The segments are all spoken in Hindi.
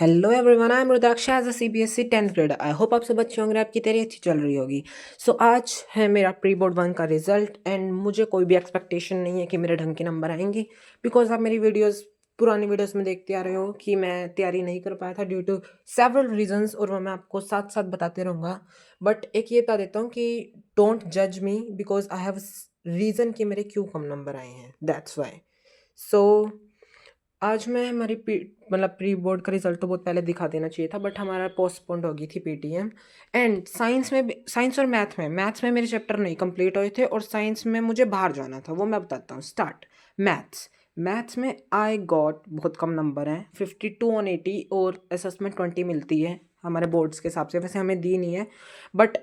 Hello everyone, I am Rudraksha as a CBSE 10th grade. I hope आप सब अच्छे होंगे, आपकी तैयारी अच्छी चल रही होगी। सो आज है मेरा प्री बोर्ड 1 का रिजल्ट एंड मुझे कोई भी एक्सपेक्टेशन नहीं है कि मेरे ढंग के नंबर आएंगे, बिकॉज आप मेरी वीडियोस पुरानी वीडियोस में देखते आ रहे हो कि मैं तैयारी नहीं कर पाया था ड्यू टू सेवरल रीजंस, और वो मैं आपको साथ साथ बताते रहूँगा। बट एक ये बता देता हूँ कि डोंट जज me because I have reason कि मेरे क्यों कम नंबर आए हैं, दैट्स वाई। सो आज मैं हमारी प्री बोर्ड का रिजल्ट तो बहुत पहले दिखा देना चाहिए था, बट हमारा पोस्टपोन्ड हो गई थी पीटीएम। एंड साइंस और मैथ्स में मेरे चैप्टर नहीं कंप्लीट हुए थे, और साइंस में मुझे बाहर जाना था, वो मैं बताता हूँ। स्टार्ट मैथ्स में आई गॉट बहुत कम नंबर हैं, 52/80, और असेसमेंट 20 मिलती है हमारे बोर्ड्स के हिसाब से, वैसे हमें दी नहीं है, बट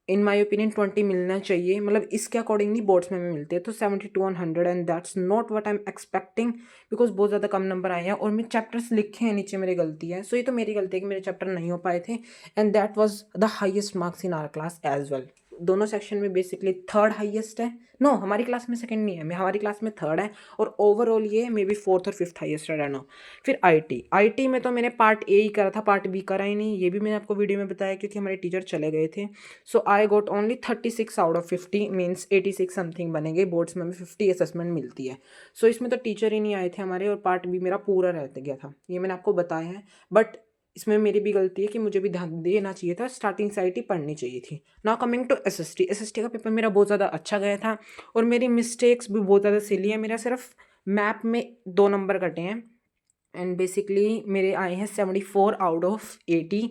इन माई ओपिनियन 20 मिलना चाहिए, मतलब इसके अकॉर्डिंग नहीं बोर्ड्स में भी मिलते हैं। तो 72/100 and that's not what I am expecting, because बहुत ज़्यादा कम नंबर आए हैं, और मैं चैप्टर्स लिखे हैं नीचे, मेरी गलती है। सो ये तो मेरी गलती है कि मेरे चैप्टर नहीं हो पाए थे, and that was the highest marks in our class as well. दोनों सेक्शन में बेसिकली थर्ड हाईएस्ट है। नो, हमारी क्लास में सेकंड नहीं है, मैं हमारी क्लास में थर्ड है, और ओवरऑल ये मे बी फोर्थ और फिफ्थ हाईएस्ट है, नो। फिर आईटी में तो मैंने पार्ट ए ही करा था, पार्ट बी करा ही नहीं, ये भी मैंने आपको वीडियो में बताया क्योंकि हमारे टीचर चले गए थे। So I got only 36 out of 50, means 86 something बनेंगे। बोर्ड्स में हमें 50 असेसमेंट मिलती है। सो इसमें तो टीचर ही नहीं आए थे हमारे, और पार्ट भी मेरा पूरा रह गया था, ये मैंने आपको बताया है। बट इसमें मेरी भी गलती है कि मुझे भी ध्यान देना चाहिए था, स्टार्टिंग से आईटी पढ़नी चाहिए थी। नाउ कमिंग टू एसएसटी का पेपर मेरा बहुत ज़्यादा अच्छा गया था, और मेरी मिस्टेक्स भी बहुत ज़्यादा सिली है। मेरा सिर्फ मैप में 2 नंबर कटे हैं, एंड बेसिकली मेरे आए हैं 74 out of 80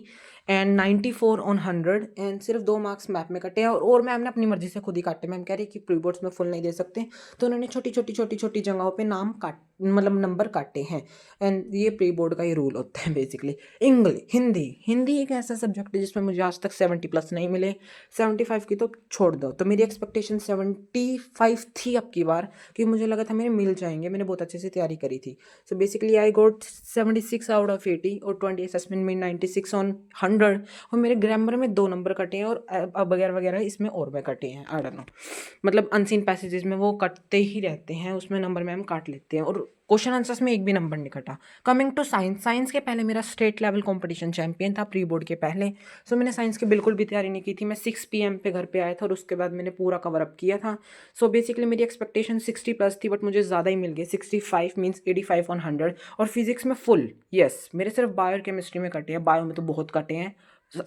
and 94 on 100, and सिर्फ 2 मार्क्स मैप में कटे हैं, और मैम ने अपनी मर्जी से खुद ही काटे। मैम कह रही कि प्री बोर्ड्स में फुल नहीं दे सकते, तो उन्होंने छोटी छोटी जगहों पे नाम काट मतलब नंबर काटे हैं, एंड ये प्री बोर्ड का ही रूल होता है बेसिकली। हिंदी एक ऐसा सब्जेक्ट है जिसमें मुझे आज तक 70+ नहीं मिले। 75 की तो छोड़ दो, तो मेरी एक्सपेक्टेशन 75 थी अब की बार, क्योंकि मुझे लगा था मेरे मिल जाएंगे, मैंने बहुत अच्छे से तैयारी करी थी। So basically I got 76 out of 80, और 20 असेसमेंट में 96 ऑन 100, और मेरे ग्रामर में 2 नंबर कटे हैं, और वगैरह वगैरह इसमें और में कटे हैं, आई डोंट नो। मतलब अनसीन पैसेजेस में वो कटते ही रहते हैं, उसमें नंबर में हम काट लेते हैं, और क्वेश्चन आंसर्स में एक भी नंबर नहीं कटा। कमिंग टू साइंस के पहले मेरा स्टेट लेवल कंपटीशन चैंपियन था प्री बोर्ड के पहले। सो मैंने साइंस की बिल्कुल भी तैयारी नहीं की थी। मैं 6 PM पे घर पे आया था, और उसके बाद मैंने पूरा कवर अप किया था। सो बेसिकली मेरी एक्सपेक्टेशन 60+ थी, बट मुझे ज़्यादा ही मिल गई। 65 मीन्स 85 ऑन 100, और फिजिक्स में फुल। यस, मेरे सिर्फ बायो और केमिस्ट्री में कटे हैं, बायो में तो बहुत कटे हैं,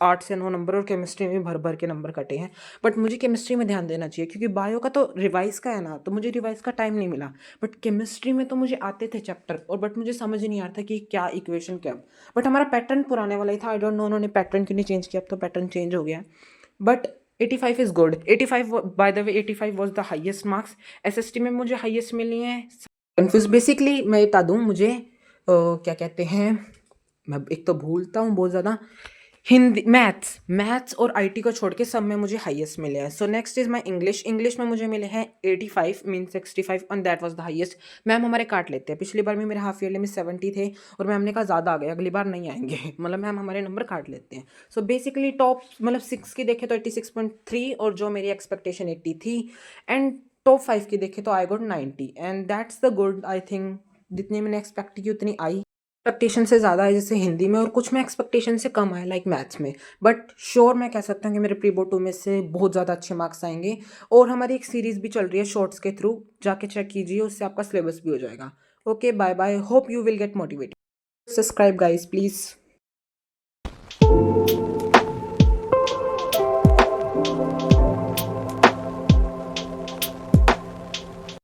8 से 9 नंबर, और केमिस्ट्री में भर भर के नंबर कटे हैं। बट मुझे केमिस्ट्री में ध्यान देना चाहिए, क्योंकि बायो का तो रिवाइज का है ना, तो मुझे रिवाइज का टाइम नहीं मिला। बट केमिस्ट्री में तो मुझे आते थे चैप्टर, और बट मुझे समझ ही नहीं आ रहा था कि क्या इक्वेशन क्या। बट हमारा पैटर्न पुराने वाला ही था, आई डोंट नो उन्होंने पैटर्न क्यों नहीं चेंज किया, अब तो पैटर्न चेंज हो गया। But 85 is good. 85 by the way 85 was the highest marks. SST में मुझे हाइएस्ट मिली है। कन्फ्यूज बेसिकली मैं बता दूँ, मुझे क्या कहते हैं, मैं एक तो भूलता हूँ बहुत ज़्यादा। हिंदी, मैथ्स और आईटी को छोड़ के सब में मुझे हाईएस्ट मिले हैं। So next is my English में मुझे मिले हैं 85 mean 65, and that was the highest. Ma'am हमारे काट लेते हैं, पिछली बार में मेरे हाफ ईयरली में 70 थे, और मैम ने कहा ज़्यादा आ गए, अगली बार नहीं आएंगे। मतलब मैम हमारे नंबर काट लेते हैं। सो बेसिकली टॉप मतलब 6 की देखे तो 86.3, और जो मेरी एक्सपेक्टेशन 80 थी, एंड टॉप 5 की देखे तो I got 90, and that's the good. I think जितनी मैंने एक्सपेक्ट की उतनी आई। एक्सपेक्टेशन से ज़्यादा है जैसे हिंदी में, और कुछ में एक्सपेक्टेशन से कम आए लाइक मैथ्स में। बट श्योर मैं कह सकता हूँ कि मेरे प्री बोर्ड 2 में से बहुत ज़्यादा अच्छे मार्क्स आएंगे। और हमारी एक सीरीज़ भी चल रही है शॉर्ट्स के थ्रू, जाके चेक कीजिए, उससे आपका सिलेबस भी हो जाएगा। Okay, bye bye, hope you will get motivated. Subscribe guys please.